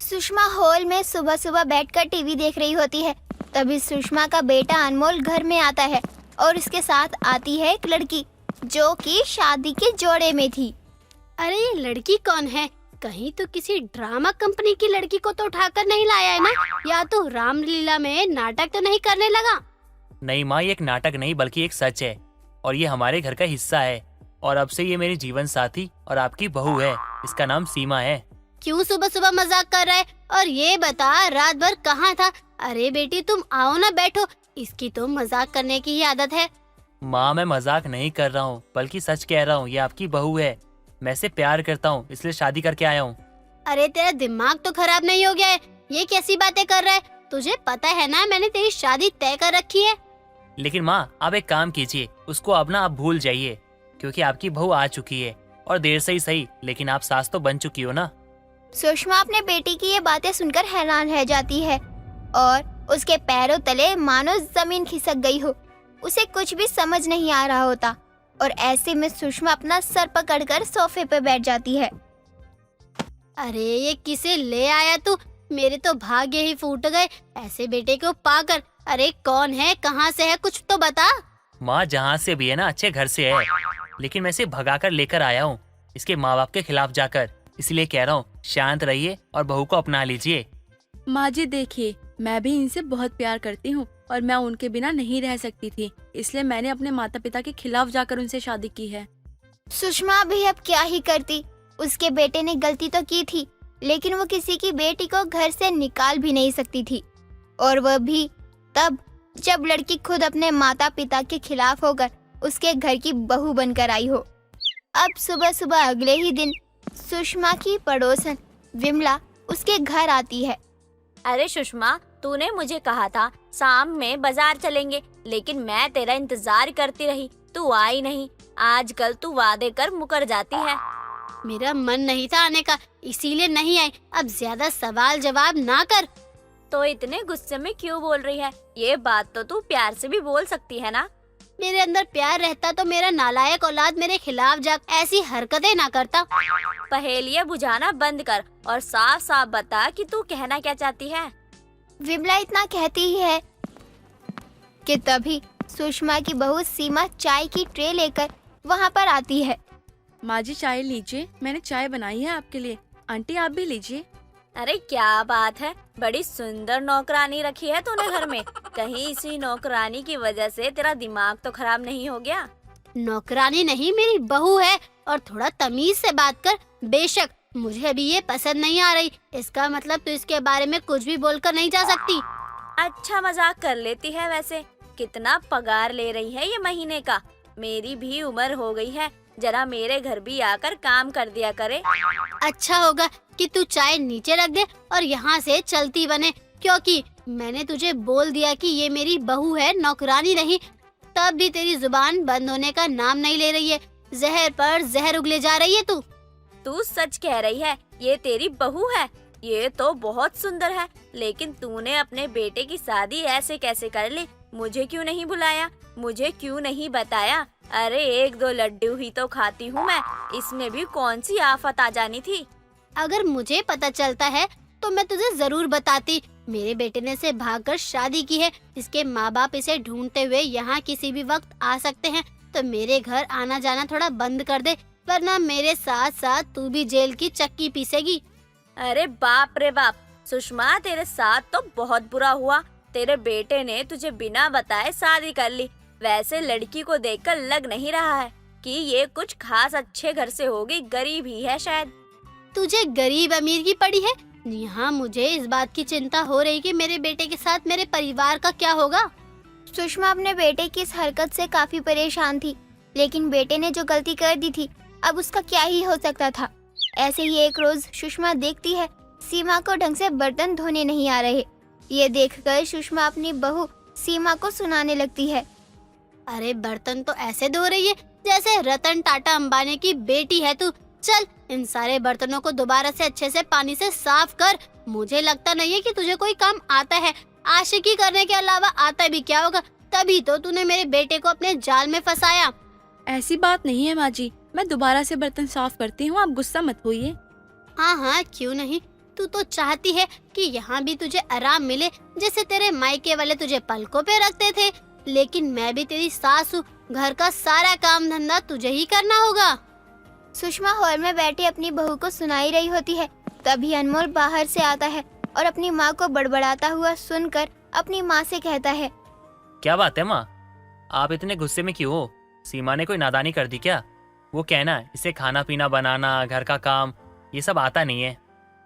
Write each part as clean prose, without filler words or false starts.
Sushma hall में सुबह सुबह बैठकर टीवी देख रही होती है। तभी सुषमा का बेटा अनमोल घर में आता है और उसके साथ आती है एक लड़की जो कि शादी के जोड़े में थी। अरे ये लड़की कौन है? कहीं तो किसी ड्रामा कंपनी की लड़की को तो उठाकर नहीं लाया है ना? या तो रामलीला में नाटक तो नहीं करने लगा? नहीं माँ, ये एक नाटक नहीं बल्कि एक सच है और ये हमारे घर का हिस्सा है। और अब से ये मेरी जीवन साथी और आपकी बहू है। इसका नाम सीमा है। क्यों सुबह सुबह मजाक कर रहा है? और ये बता, रात भर कहाँ था? अरे बेटी तुम आओ ना, बैठो। इसकी तो मजाक करने की ही आदत है। माँ, मैं मजाक नहीं कर रहा हूँ बल्कि सच कह रहा हूँ। ये आपकी बहू है। मैं इसे प्यार करता हूँ, इसलिए शादी करके आया हूँ। अरे तेरा दिमाग तो खराब नहीं हो गया है? ये कैसी बातें कर रहा है? तुझे पता है ना मैंने तेरी शादी तय कर रखी है। लेकिन माँ, आप एक काम कीजिए, उसको अब ना आप भूल जाइए, क्योंकि आपकी बहू आ चुकी है। और देर से ही सही, लेकिन आप सास तो बन चुकी हो ना। सुषमा अपने बेटी की ये बातें सुनकर हैरान रह जाती है और उसके पैरों तले मानो जमीन खिसक गई हो। उसे कुछ भी समझ नहीं आ रहा होता और ऐसे में सुषमा अपना सर पकड़कर सोफे पे बैठ जाती है। अरे ये किसे ले आया तू? मेरे तो भाग्य ही फूट गए ऐसे बेटे को पाकर। अरे कौन है, कहाँ से है, कुछ तो बता। माँ, जहाँ से भी है ना, अच्छे घर से है, लेकिन मैं इसे भगा कर लेकर आया हूँ, इसके माँ बाप के खिलाफ जाकर। इसलिए कह रहा हूँ, शांत रहिए और बहू को अपना लीजिए। माँ जी देखिए, मैं भी इनसे बहुत प्यार करती हूँ और मैं उनके बिना नहीं रह सकती थी, इसलिए मैंने अपने माता पिता के खिलाफ जाकर उनसे शादी की है। सुषमा भी अब क्या ही करती। उसके बेटे ने गलती तो की थी, लेकिन वो किसी की बेटी को घर से निकाल भी नहीं सकती थी, और वह भी तब जब लड़की खुद अपने माता पिता के खिलाफ होकर उसके घर की बहू बनकर आई हो। अब सुबह सुबह अगले ही दिन सुषमा की पड़ोसन विमला उसके घर आती है। अरे सुषमा, तूने मुझे कहा था शाम में बाजार चलेंगे, लेकिन मैं तेरा इंतजार करती रही, तू आई नहीं। आजकल तू वादे कर मुकर जाती है। मेरा मन नहीं था आने का, इसीलिए नहीं आई। अब ज्यादा सवाल जवाब ना कर। तो इतने गुस्से में क्यों बोल रही है? ये बात तो तू प्यार से भी बोल सकती है ना। मेरे अंदर प्यार रहता तो मेरा नालायक औलाद मेरे खिलाफ जा ऐसी हरकतें ना करता। पहेलियाँ बुझाना बंद कर और साफ साफ बता कि तू कहना क्या चाहती है। विमला इतना कहती ही है कि तभी सुषमा की बहू सीमा चाय की ट्रे लेकर वहाँ पर आती है। माँ जी चाय लीजिए, मैंने चाय बनाई है आपके लिए। आंटी आप भी लीजिए। अरे क्या बात है, बड़ी सुंदर नौकरानी रखी है तूने घर में। कहीं इसी नौकरानी की वजह से तेरा दिमाग तो खराब नहीं हो गया? नौकरानी नहीं, मेरी बहू है। और थोड़ा तमीज से बात कर। बेशक मुझे अभी ये पसंद नहीं आ रही, इसका मतलब तू इसके बारे में कुछ भी बोलकर नहीं जा सकती। अच्छा मजाक कर लेती है। वैसे कितना पगार ले रही है ये महीने का? मेरी भी उम्र हो गई है, जरा मेरे घर भी आकर काम कर दिया करे। अच्छा होगा कि तू चाय नीचे रख दे और यहाँ से चलती बने, क्योंकि मैंने तुझे बोल दिया कि ये मेरी बहू है, नौकरानी नहीं। तब भी तेरी जुबान बंद होने का नाम नहीं ले रही है। जहर पर जहर उगले जा रही है तू। तू सच कह रही है? ये तेरी बहू है? ये तो बहुत सुंदर है, लेकिन तूने अपने बेटे की शादी ऐसे कैसे कर ली? मुझे क्यों नहीं बुलाया? मुझे क्यों नहीं बताया? अरे एक दो लड्डू ही तो खाती हूँ मैं, इसमें भी कौन सी आफत आ जानी थी? अगर मुझे पता चलता है तो मैं तुझे जरूर बताती। मेरे बेटे ने इसे भागकर शादी की है। इसके माँ बाप इसे ढूंढते हुए यहाँ किसी भी वक्त आ सकते हैं, तो मेरे घर आना जाना थोड़ा बंद कर दे, वरना मेरे साथ साथ तू भी जेल की चक्की पीसेगी। अरे बाप रे बाप, सुषमा तेरे साथ तो बहुत बुरा हुआ। तेरे बेटे ने तुझे बिना बताए शादी कर ली। वैसे लड़की को देखकर लग नहीं रहा है कि ये कुछ खास अच्छे घर से होगी, गरीब ही है शायद। तुझे गरीब अमीर की पड़ी है? यहाँ मुझे इस बात की चिंता हो रही कि मेरे बेटे के साथ मेरे परिवार का क्या होगा। सुषमा अपने बेटे की इस हरकत से काफी परेशान थी, लेकिन बेटे ने जो गलती कर दी थी अब उसका क्या ही हो सकता था। ऐसे ही एक रोज सुषमा देखती है सीमा को ढंग से बर्तन धोने नहीं आ रहे। ये देखकर सुषमा अपनी बहू सीमा को सुनाने लगती है। अरे बर्तन तो ऐसे धो रही है जैसे रतन टाटा अंबानी की बेटी है तू। चल इन सारे बर्तनों को दोबारा से अच्छे से पानी से साफ कर। मुझे लगता नहीं है कि तुझे कोई काम आता है। आशिकी करने के अलावा आता भी क्या होगा? तभी तो तूने मेरे बेटे को अपने जाल में फंसाया। ऐसी बात नहीं है माँ जी, मैं दोबारा से बर्तन साफ करती हूँ, आप गुस्सा मत होइए। हाँ हाँ क्यों नहीं, तू तो चाहती है कि यहाँ भी तुझे आराम मिले, जैसे तेरे मायके वाले तुझे पलकों पे रखते थे। लेकिन मैं भी तेरी सास हूँ, घर का सारा काम धंधा तुझे ही करना होगा। सुषमा हॉल में बैठी अपनी बहू को सुनाई रही होती है। तभी अनमोल बाहर से आता है और अपनी माँ को बड़बड़ाता हुआ सुनकर अपनी माँ से कहता है, क्या बात है माँ, आप इतने गुस्से में क्यों हो? सीमा ने कोई नादानी कर दी क्या? वो कहना इसे खाना पीना बनाना, घर का काम, ये सब आता नहीं है।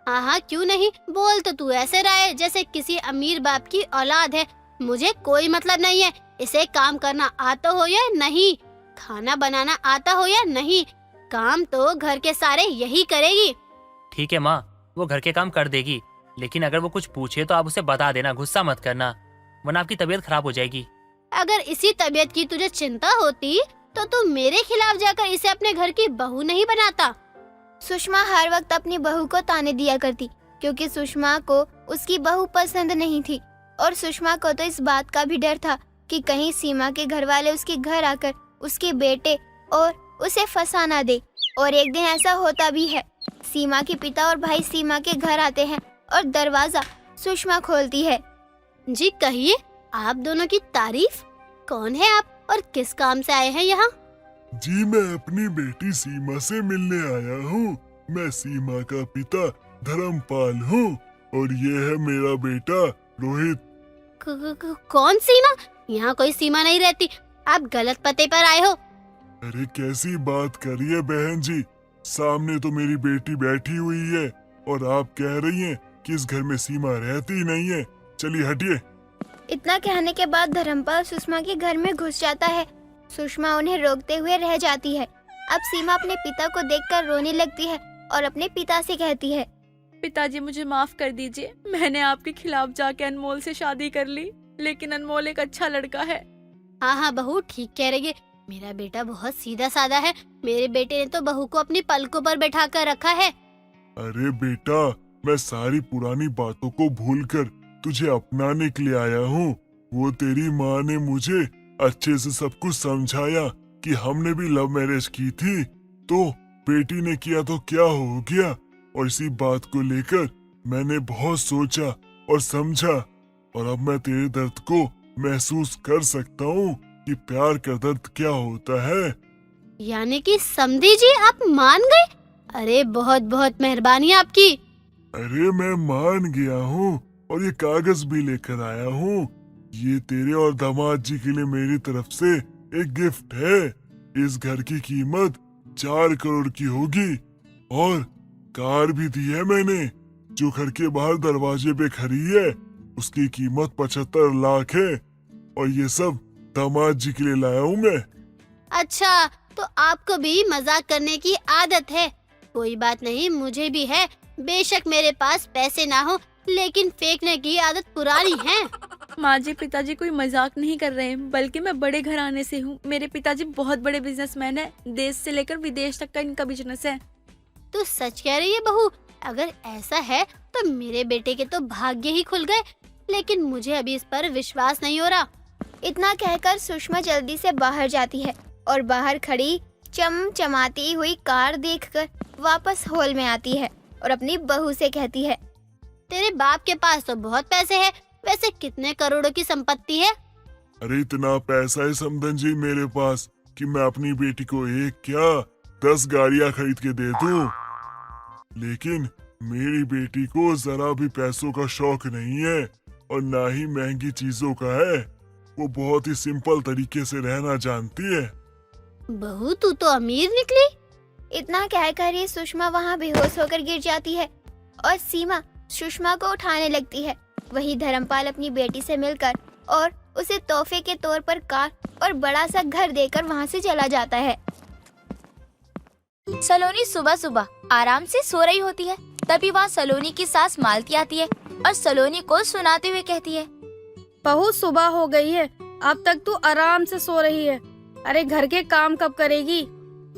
हाँ हाँ, क्यों नहीं, बोल तो तू ऐसे रहा है जैसे किसी अमीर बाप की औलाद है। मुझे कोई मतलब नहीं है इसे काम करना आता हो या नहीं, खाना बनाना आता हो या नहीं, काम तो घर के सारे यही करेगी। ठीक है माँ, वो घर के काम कर देगी, लेकिन अगर वो कुछ पूछे तो आप उसे बता देना, गुस्सा मत करना, वरना आपकी तबीयत खराब हो जाएगी। अगर इसी तबीयत की तुझे चिंता होती तो तू मेरे खिलाफ जाकर इसे अपने घर की बहू नहीं बनाता। सुषमा हर वक्त अपनी बहू को ताने दिया करती, क्योंकि सुषमा को उसकी बहू पसंद नहीं थी। और सुषमा को तो इस बात का भी डर था कि कहीं सीमा के घर वाले उसके घर आकर उसके बेटे और उसे फंसा ना दे। और एक दिन ऐसा होता भी है। सीमा के पिता और भाई सीमा के घर आते हैं और दरवाजा सुषमा खोलती है। जी कहिए, आप दोनों की तारीफ। कौन है आप और किस काम से आए हैं यहाँ? जी मैं अपनी बेटी सीमा से मिलने आया हूँ। मैं सीमा का पिता धर्मपाल हूँ और ये है मेरा बेटा रोहित। कौन सीमा? यहाँ कोई सीमा नहीं रहती, आप गलत पते पर आए हो। अरे कैसी बात करिए बहन जी, सामने तो मेरी बेटी बैठी हुई है और आप कह रही हैं कि इस घर में सीमा रहती नहीं है। चलिए हटिए। इतना कहने के बाद धर्मपाल सुषमा के घर में घुस जाता है। सुषमा उन्हें रोकते हुए रह जाती है। अब सीमा अपने पिता को देखकर रोने लगती है और अपने पिता से कहती है, पिताजी मुझे माफ कर दीजिए, मैंने आपके खिलाफ जाके अनमोल से शादी कर ली, लेकिन अनमोल एक अच्छा लड़का है। हाँ हाँ बहू ठीक कह रही है, मेरा बेटा बहुत सीधा साधा है। मेरे बेटे ने तो बहू को अपनी पलकों पर बैठा कर रखा है। अरे बेटा, मैं सारी पुरानी बातों को भूलकर तुझे अपनाने के लिए आया हूँ। वो तेरी माँ ने मुझे अच्छे से सब कुछ समझाया कि हमने भी लव मैरिज की थी, तो बेटी ने किया तो क्या हो गया। और इसी बात को लेकर मैंने बहुत सोचा और समझा, और अब मैं तेरे दर्द को महसूस कर सकता हूँ कि प्यार का दर्द क्या होता है। यानी कि समधी जी आप मान गए? अरे बहुत बहुत मेहरबानी आपकी। अरे मैं मान गया हूँ और ये कागज भी लेकर आया हूँ। ये तेरे और दामाद जी के लिए मेरी तरफ से एक गिफ्ट है। इस घर की कीमत 4 करोड़ की होगी और कार भी दी है मैंने, जो घर के बाहर दरवाजे पे खड़ी है। उसकी कीमत 75 लाख है और ये सब दामाद जी के लिए लाया हूँ मैं। अच्छा, तो आपको भी मजाक करने की आदत है। कोई बात नहीं, मुझे भी है। बेशक मेरे पास पैसे ना हो, लेकिन फेंकने की आदत पुरानी है। माँ जी, पिताजी कोई मजाक नहीं कर रहे हैं, बल्कि मैं बड़े घराने से हूँ। मेरे पिताजी बहुत बड़े बिजनेसमैन हैं। देश से लेकर विदेश तक का इनका बिजनेस है। तू सच कह रही है बहू? अगर ऐसा है तो मेरे बेटे के तो भाग्य ही खुल गए, लेकिन मुझे अभी इस पर विश्वास नहीं हो रहा। इतना कहकर सुषमा जल्दी से बाहर जाती है और बाहर खड़ी चमचमाती हुई कार देखकर वापस हॉल में आती है और अपनी बहू से कहती है, तेरे बाप के पास तो बहुत पैसे हैं, वैसे कितने करोड़ों की संपत्ति है? अरे इतना पैसा है समधन जी मेरे पास कि मैं अपनी बेटी को एक क्या 10 गाड़ियाँ खरीद के दे दूं। लेकिन मेरी बेटी को जरा भी पैसों का शौक नहीं है और ना ही महंगी चीजों का है। वो बहुत ही सिंपल तरीके से रहना जानती है। बहू तू तो अमीर निकली। इतना कहकर ही सुषमा वहाँ बेहोश होकर गिर जाती है और सीमा सुषमा को उठाने लगती है। वही धर्मपाल अपनी बेटी से मिलकर और उसे तोहफे के तौर पर कार और बड़ा सा घर देकर वहाँ से चला जाता है। सलोनी सुबह सुबह आराम से सो रही होती है, तभी वहाँ सलोनी की सास मालती आती है और सलोनी को सुनाते हुए कहती है, बहू सुबह हो गई है, अब तक तू आराम से सो रही है। अरे घर के काम कब करेगी?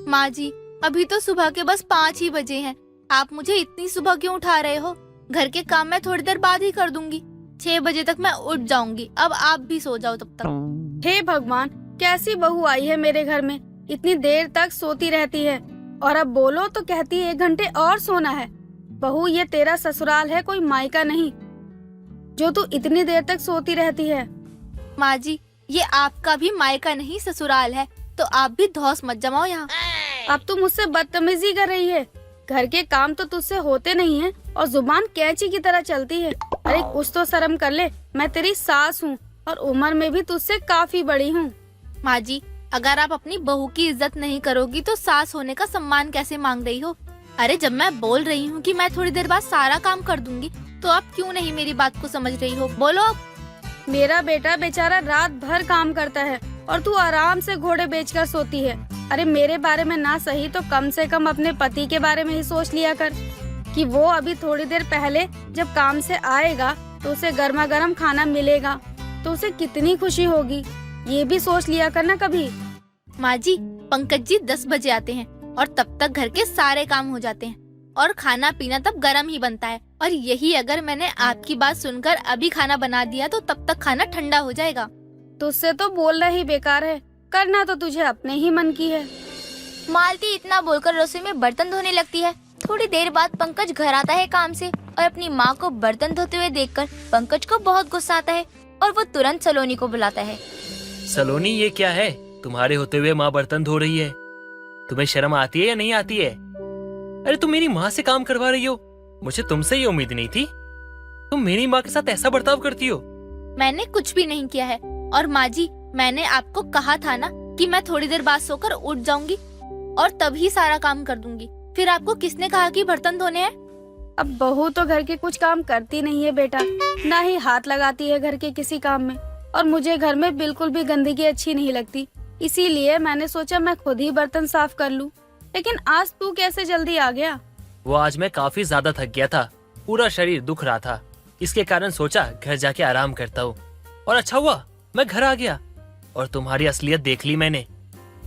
माँ जी, अभी तो सुबह के बस 5 ही बजे हैं। आप मुझे इतनी सुबह क्यों उठा रहे हो? घर के काम मैं थोड़ी देर बाद ही कर दूंगी। 6 बजे तक मैं उठ जाऊंगी। अब आप भी सो जाओ तब तक। हे भगवान, कैसी बहू आई है मेरे घर में, इतनी देर तक सोती रहती है और अब बोलो तो कहती है 1 घंटे और सोना है। बहू ये तेरा ससुराल है, कोई मायका नहीं, जो तू इतनी देर तक सोती रहती है। माँ जी, ये आपका भी मायका नहीं ससुराल है, तो आप भी धौस मत जमाओ यहाँ। अब तू मुझसे बदतमीजी कर रही है। घर के काम तो तुझसे होते नहीं है और जुबान कैंची की तरह चलती है। अरे कुछ तो शर्म कर ले, मैं तेरी सास हूँ और उम्र में भी तुझसे काफी बड़ी हूँ। माँ जी, अगर आप अपनी बहू की इज्जत नहीं करोगी तो सास होने का सम्मान कैसे मांग रही हो? अरे जब मैं बोल रही हूँ कि मैं थोड़ी देर बाद सारा काम कर दूंगी, तो आप क्यों नहीं मेरी बात को समझ रही हो? बोलो अब। मेरा बेटा बेचारा रात भर काम करता है और तू आराम से घोड़े बेचकर सोती है। अरे मेरे बारे में ना सही तो कम से कम अपने पति के बारे में ही सोच लिया कर कि वो अभी थोड़ी देर पहले जब काम से आएगा तो उसे गर्मा गर्म खाना मिलेगा तो उसे कितनी खुशी होगी, ये भी सोच लिया कर ना कभी। माँ जी, पंकज जी 10 बजे आते हैं और तब तक घर के सारे काम हो जाते हैं और खाना पीना तब गर्म ही बनता है। और यही अगर मैंने आपकी बात सुनकर अभी खाना बना दिया तो तब तक खाना ठंडा हो जाएगा। तुझसे तो बोलना ही बेकार है, करना तो तुझे अपने ही मन की है। मालती इतना बोलकर रसोई में बर्तन धोने लगती है। थोड़ी देर बाद पंकज घर आता है काम से और अपनी माँ को बर्तन धोते हुए देखकर पंकज को बहुत गुस्सा आता है और वो तुरंत सलोनी को बुलाता है। सलोनी, ये क्या है? तुम्हारे होते हुए माँ बर्तन धो रही है। तुम्हें शर्म आती है या नहीं आती है? अरे तुम मेरी माँ से काम करवा रही हो, मुझे तुमसे ये उम्मीद नहीं थी। तुम मेरी माँ के साथ ऐसा बर्ताव करती हो? मैंने कुछ भी नहीं किया है। और माँ जी, मैंने आपको कहा था ना कि मैं थोड़ी देर बाद सोकर उठ जाऊंगी और तभी सारा काम कर दूंगी। फिर आपको किसने कहा कि बर्तन धोने हैं? अब बहू तो घर के कुछ काम करती नहीं है बेटा, ना ही हाथ लगाती है घर के किसी काम में। और मुझे घर में बिल्कुल भी गंदगी अच्छी नहीं लगती, इसीलिए मैंने सोचा मैं खुद ही बर्तन साफ कर लूं। लेकिन आज तू कैसे जल्दी आ गया? वो आज मैं काफी ज्यादा थक गया था, पूरा शरीर दुख रहा था, इसके कारण सोचा घर जाके आराम करता हूँ। और अच्छा हुआ मैं घर आ गया और तुम्हारी असलियत देख ली मैंने।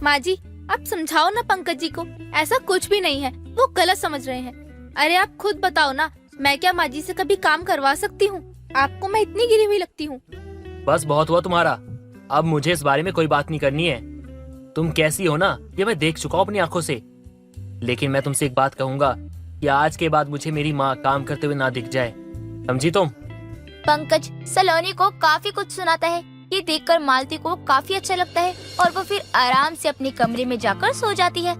माँ जी, आप समझाओ ना पंकज जी को, ऐसा कुछ भी नहीं है, वो गलत समझ रहे हैं। अरे आप खुद बताओ ना, मैं क्या माँ जी से कभी काम करवा सकती हूँ? आपको मैं इतनी गिरी हुई लगती हूँ? बस बहुत हुआ तुम्हारा, अब मुझे इस बारे में कोई बात नहीं करनी है। तुम कैसी हो ना, ये मैं देख चुका हूँ अपनी आंखों से। लेकिन मैं तुमसे एक बात कहूंगा कि आज के बाद मुझे मेरी माँ काम करते हुए ना दिख जाए, समझी तुम? पंकज सलोनी को काफी कुछ सुनाता है। ये देखकर मालती को काफी अच्छा लगता है और वो फिर आराम से अपने कमरे में जाकर सो जाती है।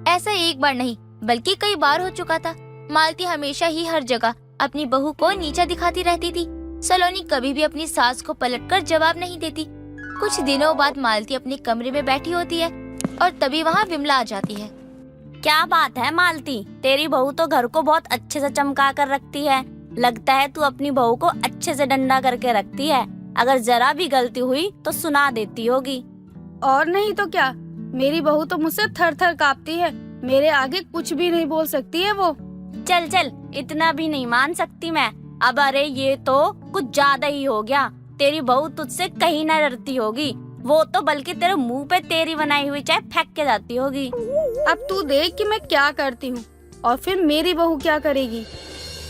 ऐसा एक बार नहीं बल्कि कई बार हो चुका था। मालती हमेशा ही हर जगह अपनी बहू को नीचा दिखाती रहती थी। सलोनी कभी भी अपनी सास को पलटकर जवाब नहीं देती। कुछ दिनों बाद मालती अपने कमरे में बैठी होती है और तभी वहाँ विमला आ जाती है। क्या बात है मालती, तेरी बहू तो घर को बहुत अच्छे से चमका कर रखती है। लगता है तू अपनी बहू को अच्छे से डंडा करके रखती है। अगर जरा भी गलती हुई तो सुना देती होगी। और नहीं तो क्या, मेरी बहू तो मुझसे थर थर कांपती है, मेरे आगे कुछ भी नहीं बोल सकती है वो। चल चल, इतना भी नहीं मान सकती मैं। अब अरे ये तो कुछ ज्यादा ही हो गया। तेरी बहू तुझसे कहीं न डरती होगी, वो तो बल्कि तेरे मुंह पे तेरी बनाई हुई चाय फेंक के जाती होगी। अब तू देख कि मैं क्या करती हूँ और फिर मेरी बहू क्या करेगी।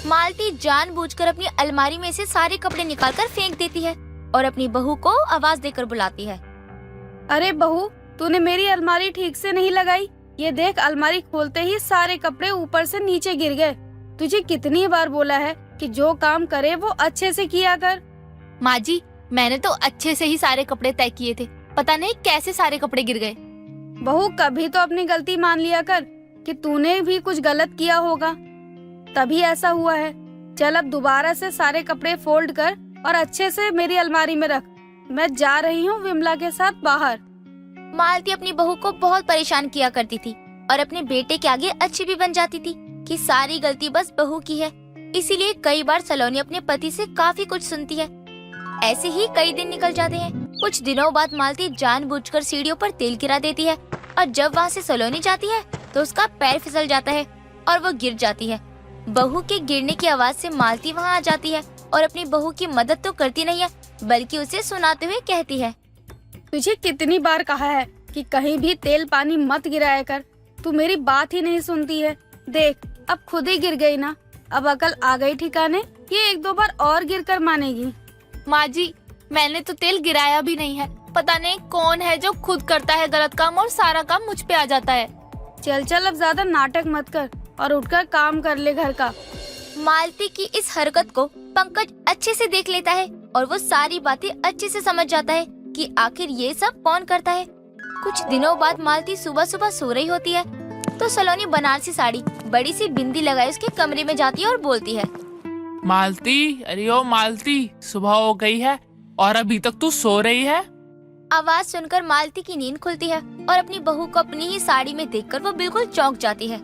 मालती जानबूझकर अपनी अलमारी में से सारे कपड़े निकालकर फेंक देती है और अपनी बहू को आवाज देकर बुलाती है। अरे बहू, तूने मेरी अलमारी ठीक से नहीं लगाई। ये देख, अलमारी खोलते ही सारे कपड़े ऊपर से नीचे गिर गए। तुझे कितनी बार बोला है कि जो काम करे वो अच्छे से किया कर। माँ जी, मैंने तो अच्छे से ही सारे कपड़े तय किए थे, पता नहीं कैसे सारे कपड़े गिर गए। बहू कभी तो अपनी गलती मान लिया कर कि तूने भी कुछ गलत किया होगा, तभी ऐसा हुआ है। चल अब दोबारा से सारे कपड़े फोल्ड कर और अच्छे से मेरी अलमारी में रख। मैं जा रही हूँ विमला के साथ बाहर। मालती अपनी बहू को बहुत परेशान किया करती थी और अपने बेटे के आगे अच्छी भी बन जाती थी कि सारी गलती बस बहू की है। इसीलिए कई बार सलोनी अपने पति से काफी कुछ सुनती है। ऐसे ही कई दिन निकल जाते हैं। कुछ दिनों बाद मालती जानबूझकर सीढ़ियों पर तेल गिरा देती है और जब वहाँ से सलोनी जाती है तो उसका पैर फिसल जाता है और वो गिर जाती है। बहू के गिरने की आवाज से मालती वहाँ आ जाती है और अपनी बहू की मदद तो करती नहीं है बल्कि उसे सुनाते हुए कहती है, तुझे कितनी बार कहा है कि कहीं भी तेल पानी मत गिराया कर, तू मेरी बात ही नहीं सुनती है। देख, अब खुद ही गिर गई ना, अब अकल आ गई ठिकाने। ये 1-2 बार और गिर कर मानेगी। माँ जी, मैंने तो तेल गिराया भी नहीं है, पता नहीं कौन है जो खुद करता है गलत काम और सारा काम मुझ पे आ जाता है। चल चल, अब ज्यादा नाटक मत कर। और उठकर काम कर ले घर का। मालती की इस हरकत को पंकज अच्छे से देख लेता है और वो सारी बातें अच्छे से समझ जाता है कि आखिर ये सब कौन करता है। कुछ दिनों बाद मालती सुबह सुबह सो रही होती है तो सलोनी बनारसी साड़ी बड़ी सी बिंदी लगाए उसके कमरे में जाती है और बोलती है, मालती, अरे ओ मालती, सुबह हो गई है और अभी तक तू सो रही है? आवाज सुनकर मालती की नींद खुलती है और अपनी बहू को अपनी ही साड़ी में देखकर वो बिल्कुल चौंक जाती है।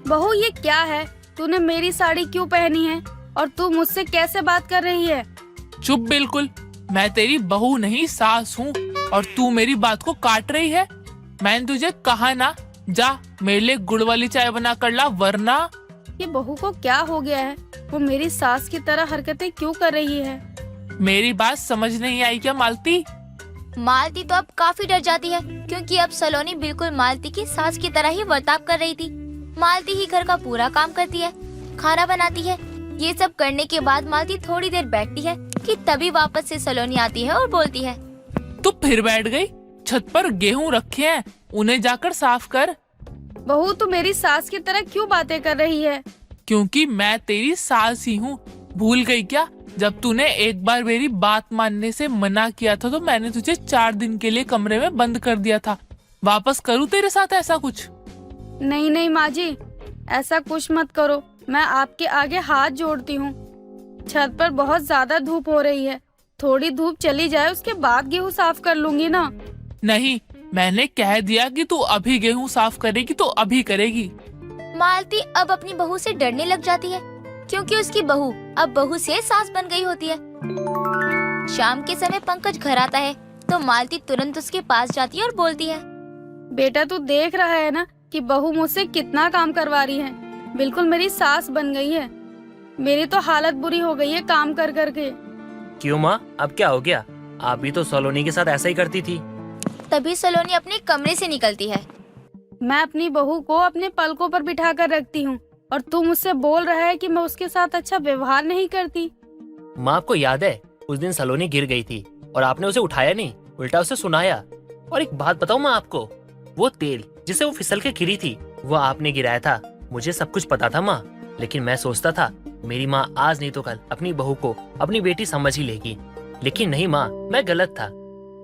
बहू, ये क्या है? तूने मेरी साड़ी क्यों पहनी है और तू मुझसे कैसे बात कर रही है? चुप बिल्कुल, मैं तेरी बहू नहीं सास हूँ और तू मेरी बात को काट रही है। मैंने तुझे कहा ना, जा मेरे लिए गुड़ वाली चाय बना कर ला, वरना। ये बहू को क्या हो गया है? वो मेरी सास की तरह हरकतें क्यों कर रही है? मेरी बात समझ नहीं आई क्या मालती? मालती तो अब काफी डर जाती है क्योंकि अब सलोनी बिल्कुल मालती की सास की तरह ही बर्ताव कर रही थी। मालती ही घर का पूरा काम करती है, खाना बनाती है। ये सब करने के बाद मालती थोड़ी देर बैठती है कि तभी वापस से सलोनी आती है और बोलती है, तू फिर बैठ गई? छत पर गेहूं रखे हैं, उन्हें जाकर साफ कर। बहू, तू मेरी सास की तरह क्यों बातें कर रही है? क्योंकि मैं तेरी सास ही हूँ। भूल गई क्या? जब तूने एक बार मेरी बात मानने से मना किया था तो मैंने तुझे 4 दिन के लिए कमरे में बंद कर दिया था। वापस करूँ तेरे साथ ऐसा कुछ? नहीं नहीं माँ जी, ऐसा कुछ मत करो। मैं आपके आगे हाथ जोड़ती हूँ। छत पर बहुत ज्यादा धूप हो रही है, थोड़ी धूप चली जाए उसके बाद गेहूँ साफ कर लूंगी ना। नहीं, मैंने कह दिया कि तू अभी गेहूं साफ करेगी तो अभी करेगी। मालती अब अपनी बहू से डरने लग जाती है क्योंकि उसकी बहू अब बहू से सास बन गई होती है। शाम के समय पंकज घर आता है तो मालती तुरंत उसके पास जाती है और बोलती है, बेटा, तू देख रहा है ना कि बहू मुझसे कितना काम करवा रही है। बिल्कुल मेरी सास बन गई है। मेरी तो हालत बुरी हो गई है काम कर कर के। क्यों माँ, अब क्या हो गया? आप भी तो सलोनी के साथ ऐसा ही करती थी। तभी सलोनी अपने कमरे से निकलती है। मैं अपनी बहू को अपने पलकों पर बिठा कर रखती हूँ और तू मुझसे बोल रहा है कि मैं उसके साथ अच्छा व्यवहार नहीं करती। माँ, आपको याद है उस दिन सलोनी गिर गई थी और आपने उसे उठाया नहीं, उल्टा उसे सुनाया। और एक बात बताऊँ मैं आपको, वो तेल जिसे वो फिसल के गिरी थी वो आपने गिराया था। मुझे सब कुछ पता था माँ, लेकिन मैं सोचता था मेरी माँ आज नहीं तो कल अपनी बहू को अपनी बेटी समझ ही लेगी। लेकिन नहीं माँ, मैं गलत था।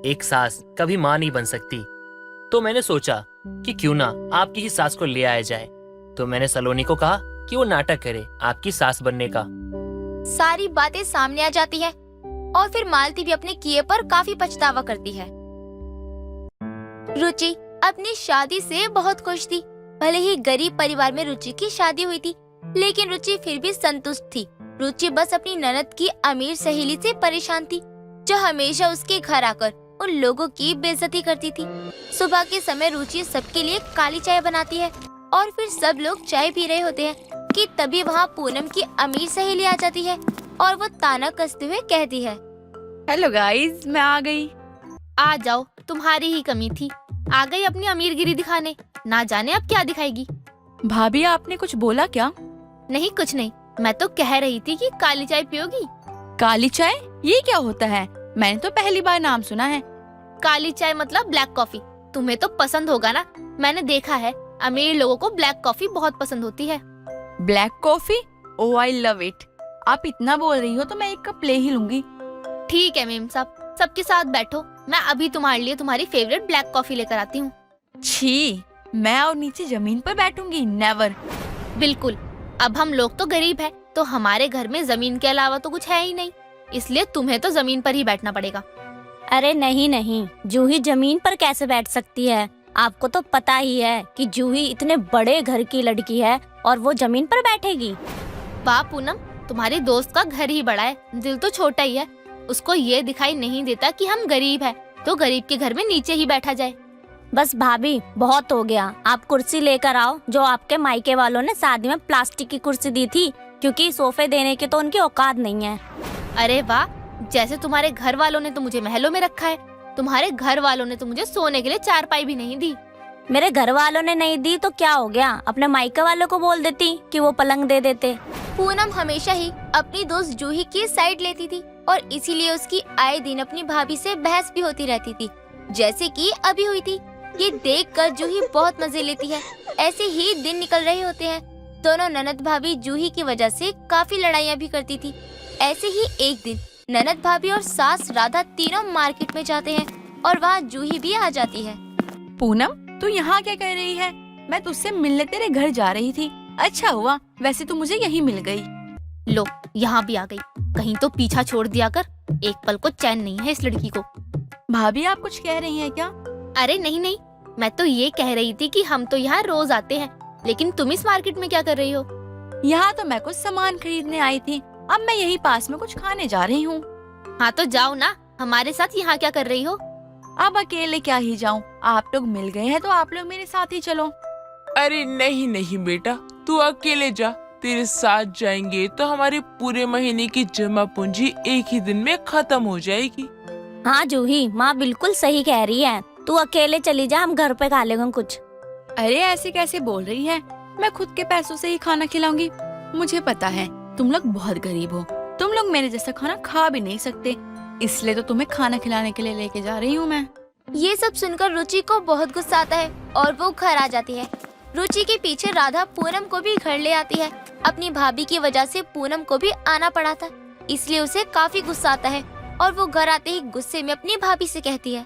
एक सास कभी माँ नहीं बन सकती। तो मैंने सोचा कि क्यों ना आपकी ही सास को ले आया जाए। तो मैंने सलोनी को कहा कि वो नाटक करे आपकी सास बनने का। सारी बातें सामने आ जाती है और फिर मालती भी अपने किए पर काफी पछतावा करती है। रुचि अपनी शादी से बहुत खुश थी। भले ही गरीब परिवार में रुचि की शादी हुई थी, लेकिन रुचि फिर भी संतुष्ट थी। रुचि बस अपनी ननद की अमीर सहेली से परेशान थी, जो हमेशा उसके घर आकर उन लोगों की बेइज्जती करती थी। सुबह के समय रुचि सबके लिए काली चाय बनाती है और फिर सब लोग चाय पी रहे होते हैं कि तभी वहाँ पूनम की अमीर सहेली आ जाती है और वो ताना कसते हुए कहती है, हेलो गाइस, मैं आ गई। आ जाओ, तुम्हारी ही कमी थी। आ गई अपनी अमीरगिरी दिखाने। ना जाने अब क्या दिखाएगी। भाभी, आपने कुछ बोला क्या? नहीं, कुछ नहीं। मैं तो कह रही थी कि काली चाय पियोगी। काली चाय? ये क्या होता है? मैंने तो पहली बार नाम सुना है। काली चाय मतलब ब्लैक कॉफी। तुम्हें तो पसंद होगा ना, मैंने देखा है अमीर लोगों को ब्लैक कॉफी बहुत पसंद होती है। Black coffee? Oh, I love it. आप इतना बोल रही हो तो मैं एक कप ले ही लूंगी। ठीक है मेम साहब, सबके साथ बैठो। मैं अभी तुम्हारे लिए तुम्हारी फेवरेट ब्लैक कॉफी लेकर आती हूँ। छी, मैं और नीचे जमीन पर बैठूंगी? नेवर। बिल्कुल। अब हम लोग तो गरीब हैं, तो हमारे घर में जमीन के अलावा तो कुछ है ही नहीं, इसलिए तुम्हें तो जमीन पर ही बैठना पड़ेगा। अरे नहीं नहीं, जूही जमीन पर कैसे बैठ सकती है? आपको तो पता ही है कि जूही इतने बड़े घर की लड़की है और वो जमीन पर बैठेगी। वाह पूनम, तुम्हारी दोस्त का घर ही बड़ा है, दिल तो छोटा ही है। उसको ये दिखाई नहीं देता कि हम गरीब हैं, तो गरीब के घर में नीचे ही बैठा जाए। बस भाभी, बहुत हो गया। आप कुर्सी लेकर आओ, जो आपके मायके वालों ने शादी में प्लास्टिक की कुर्सी दी थी, क्योंकि सोफे देने के तो उनकी औकात नहीं है। अरे वाह, जैसे तुम्हारे घर वालों ने तो मुझे महलों में रखा है, तुम्हारे घर वालों ने तो मुझे सोने के लिए चारपाई भी नहीं दी। मेरे घर वालों ने नहीं दी तो क्या हो गया? अपने मायके वालों को बोल देती कि वो पलंग दे देते। पूनम हमेशा ही अपनी दोस्त जूही की साइड लेती थी और इसीलिए उसकी आए दिन अपनी भाभी से बहस भी होती रहती थी, जैसे कि अभी हुई थी। ये देखकर जूही बहुत मजे लेती है। ऐसे ही दिन निकल रहे होते हैं। दोनों ननद भाभी जूही की वजह से काफी लड़ाइयाँ भी करती थी। ऐसे ही एक दिन ननद भाभी और सास राधा तीनों मार्केट में जाते हैं और वहाँ जूही भी आ जाती है। पूनम, तू यहाँ क्या कर रही है? मैं तुझसे मिलने तेरे घर जा रही थी। अच्छा हुआ, वैसे तू मुझे यहीं मिल गई। लो, यहाँ भी आ गई। कहीं तो पीछा छोड़ दिया कर, एक पल को चैन नहीं है इस लड़की को। भाभी, आप कुछ कह रही हैं क्या? अरे नहीं नहीं, मैं तो ये कह रही थी कि हम तो यहाँ रोज आते हैं, लेकिन तुम इस मार्केट में क्या कर रही हो? यहाँ तो मैं कुछ सामान खरीदने आई थी। अब मैं यही पास में कुछ खाने जा रही हूँ। हाँ तो जाओ ना, हमारे साथ यहाँ क्या कर रही हो? अब अकेले क्या ही जाऊँ, आप लोग मिल गए हैं तो आप लोग मेरे साथ ही चलो। अरे नहीं नहीं बेटा, तू अकेले जा। तेरे साथ जाएंगे तो हमारे पूरे महीने की जमा पूंजी एक ही दिन में खत्म हो जाएगी। हाँ जूही, माँ बिल्कुल सही कह रही है। तू अकेले चली जा, हम घर पे खा लेंगे कुछ। अरे ऐसे कैसे बोल रही है? मैं खुद के पैसों से ही खाना खिलाऊंगी। मुझे पता है तुम लोग बहुत गरीब हो, तुम लोग मेरे जैसा खाना खा भी नहीं सकते, इसलिए तो तुम्हें खाना खिलाने के लिए लेके जा रही हूँ मैं। ये सब सुनकर रुचि को बहुत गुस्सा आता है और वो घर आ जाती है। रुचि के पीछे राधा पूनम को भी घर ले आती है। अपनी भाभी की वजह से पूनम को भी आना पड़ा था, इसलिए उसे काफी गुस्सा आता है और वो घर आते ही गुस्से में अपनी भाभी से कहती है,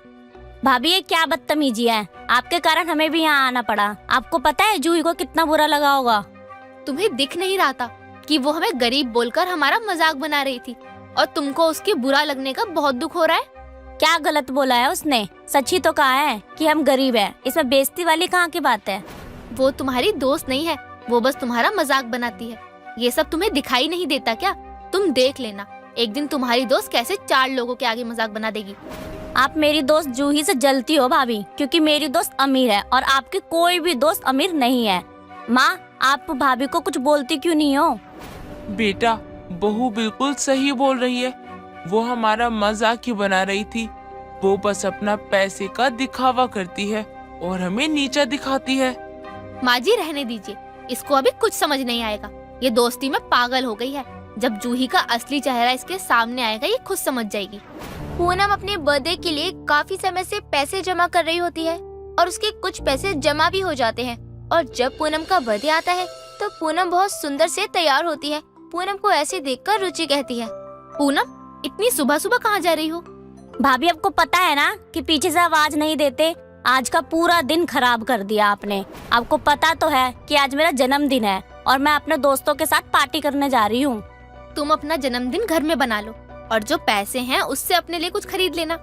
भाभी ये क्या बदतमीजी है, आपके कारण हमें भी यहाँ आना पड़ा। आपको पता है जूही को कितना बुरा लगा होगा। तुम्हें दिख नहीं रहा था कि वो हमें गरीब बोलकर हमारा मजाक बना रही थी और तुमको उसके बुरा लगने का बहुत दुख हो रहा है? क्या गलत बोला है उसने? सच ही तो कहा है कि हम गरीब हैं। इसमें बेइज्जती वाली कहाँ की बात है? वो तुम्हारी दोस्त नहीं है, वो बस तुम्हारा मजाक बनाती है। ये सब तुम्हें दिखाई नहीं देता क्या? तुम देख लेना, एक दिन तुम्हारी दोस्त कैसे 4 लोगों के आगे मजाक बना देगी। आप मेरी दोस्त जूही से जलती हो भाभी, क्योंकि मेरी दोस्त अमीर है और आपकी कोई भी दोस्त अमीर नहीं है। माँ, आप भाभी को कुछ बोलती क्यों नहीं हो? बेटा, बहू बिल्कुल सही बोल रही है। वो हमारा मजाक ही बना रही थी। वो बस अपना पैसे का दिखावा करती है और हमें नीचा दिखाती है। माँ जी रहने दीजिए, इसको अभी कुछ समझ नहीं आएगा। ये दोस्ती में पागल हो गई है। जब जूही का असली चेहरा इसके सामने आएगा ये खुद समझ जाएगी। पूनम अपने बर्थडे के लिए काफी समय से पैसे जमा कर रही होती है और उसके कुछ पैसे जमा भी हो जाते हैं। और जब पूनम का बर्थडे आता है तो पूनम बहुत सुंदर से तैयार होती है। पूनम को ऐसे देखकर रुचि कहती है, पूनम, इतनी सुबह सुबह कहाँ जा रही हो? भाभी आपको पता है ना कि पीछे से आवाज नहीं देते। आज का पूरा दिन खराब कर दिया आपने। आपको पता तो है कि आज मेरा जन्मदिन है और मैं अपने दोस्तों के साथ पार्टी करने जा रही हूँ। तुम अपना जन्मदिन घर में बना लो और जो पैसे हैं उससे अपने लिए कुछ खरीद लेना।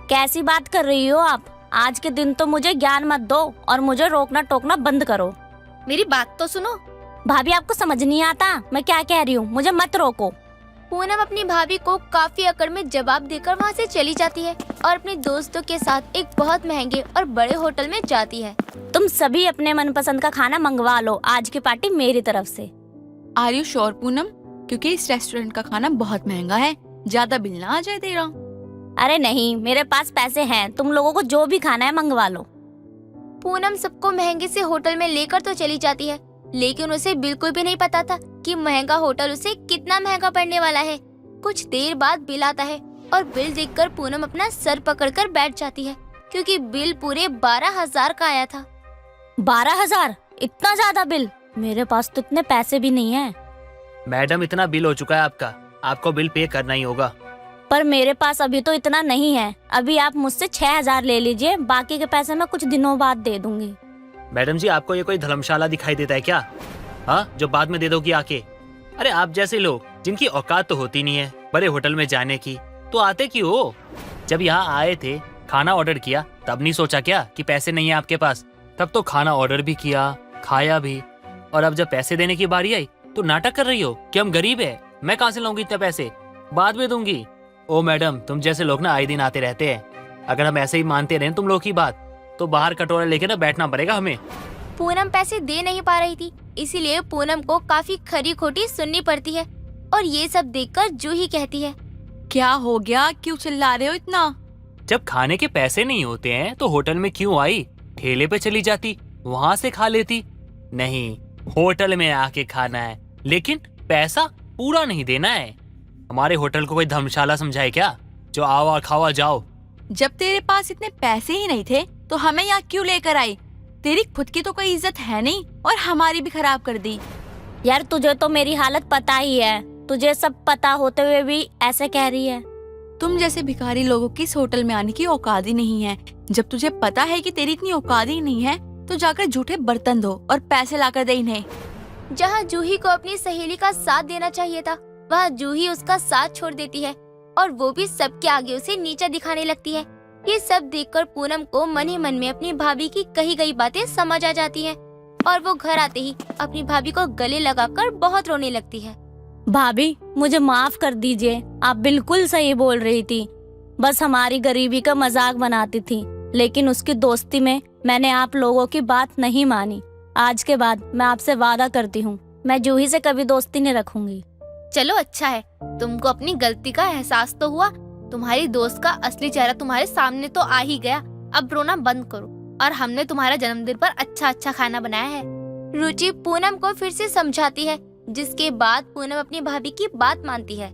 कैसी बात कर रही हो आप? आज के दिन तो मुझे ज्ञान मत दो और मुझे रोकना टोकना बंद करो। मेरी बात तो सुनो। भाभी आपको समझ नहीं आता मैं क्या कह रही हूँ? मुझे मत रोको। पूनम अपनी भाभी को काफी अकड़ में जवाब देकर वहाँ से चली जाती है और अपने दोस्तों के साथ एक बहुत महंगे और बड़े होटल में जाती है। तुम सभी अपने मनपसंद का खाना मंगवा लो, आज की पार्टी मेरी तरफ से। Are you sure Poonam? क्योंकि इस रेस्टोरेंट का खाना बहुत महंगा है, ज्यादा बिल ना आ जाए तेरा। अरे नहीं, मेरे पास पैसे हैं, तुम लोगों को जो भी खाना है मंगवा लो। पूनम सबको महंगे से होटल में लेकर तो चली जाती है, लेकिन उसे बिल्कुल भी नहीं पता था कि महंगा होटल उसे कितना महंगा पड़ने वाला है। कुछ देर बाद बिल आता है और बिल देखकर पूनम अपना सर पकड़कर बैठ जाती है, क्योंकि बिल पूरे 12,000 का आया था। 12,000? इतना ज्यादा बिल? मेरे पास तो इतने पैसे भी नहीं है। मैडम, इतना बिल हो चुका है आपका, आपको बिल पे करना ही होगा। पर मेरे पास अभी तो इतना नहीं है। अभी आप मुझसे 6,000 ले लीजिए, बाकी के पैसे मैं कुछ दिनों बाद दे दूंगी। मैडम जी, आपको ये कोई धर्मशाला दिखाई देता है क्या? हाँ, जो बाद में दे दोगी आके? अरे आप जैसे लोग जिनकी औकात तो होती नहीं है बड़े होटल में जाने की, तो आते क्यों हो? जब यहाँ आए थे, खाना ऑर्डर किया, तब नहीं सोचा क्या कि पैसे नहीं है आपके पास? तब तो खाना ऑर्डर भी किया, खाया भी, और अब जब पैसे देने की बारी आई तो नाटक कर रही हो कि हम गरीब है, मैं कहाँ से लाऊंगी इतने पैसे, बाद में दूंगी। ओ मैडम, तुम जैसे लोग ना आए दिन आते रहते हैं। अगर हम ऐसे ही मानते रहे तुम लोग की बात, तो बाहर कटोरा लेके ना बैठना पड़ेगा हमें। पूनम पैसे दे नहीं पा रही थी, इसीलिए पूनम को काफी खरी खोटी सुननी पड़ती है। और ये सब देखकर जूही कहती है, क्या हो गया, क्यों चिल्ला रहे हो इतना? जब खाने के पैसे नहीं होते हैं तो होटल में क्यों आई? ठेले पे चली जाती, वहाँ से खा लेती। नहीं, होटल में आके खाना है, लेकिन पैसा पूरा नहीं देना है। हमारे होटल को कोई धर्मशाला समझाए क्या, जो आओ और खाओ और जाओ? जब तेरे पास इतने पैसे ही नहीं थे तो हमें यहाँ क्यों लेकर आई? तेरी खुद की तो कोई इज्जत है नहीं और हमारी भी खराब कर दी। यार तुझे तो मेरी हालत पता ही है, तुझे सब पता होते हुए भी ऐसे कह रही है। तुम जैसे भिखारी लोगों की इस होटल में आने की औकात ही नहीं है। जब तुझे पता है कि तेरी इतनी औकात ही नहीं है तो जाकर झूठे बर्तन धो और पैसे लाकर दे इन्हें। जहाँ जूही को अपनी सहेली का साथ देना चाहिए था, वहाँ जूही उसका साथ छोड़ देती है और वो भी सबके आगे उसे नीचा दिखाने लगती है। ये सब देखकर पूनम को मन ही मन में अपनी भाभी की कही गई बातें समझ आ जाती हैं और वो घर आते ही अपनी भाभी को गले लगाकर बहुत रोने लगती है। भाभी मुझे माफ कर दीजिए, आप बिल्कुल सही बोल रही थी। बस हमारी गरीबी का मजाक बनाती थी, लेकिन उसकी दोस्ती में मैंने आप लोगों की बात नहीं मानी। आज के बाद मैं आपसे वादा करती हूँ, मैं जूही से कभी दोस्ती नहीं रखूंगी। चलो अच्छा है, तुमको अपनी गलती का एहसास तो हुआ। तुम्हारी दोस्त का असली चेहरा तुम्हारे सामने तो आ ही गया। अब रोना बंद करो और हमने तुम्हारा जन्मदिन पर अच्छा अच्छा खाना बनाया है। रुचि पूनम को फिर से समझाती है, जिसके बाद पूनम अपनी भाभी की बात मानती है।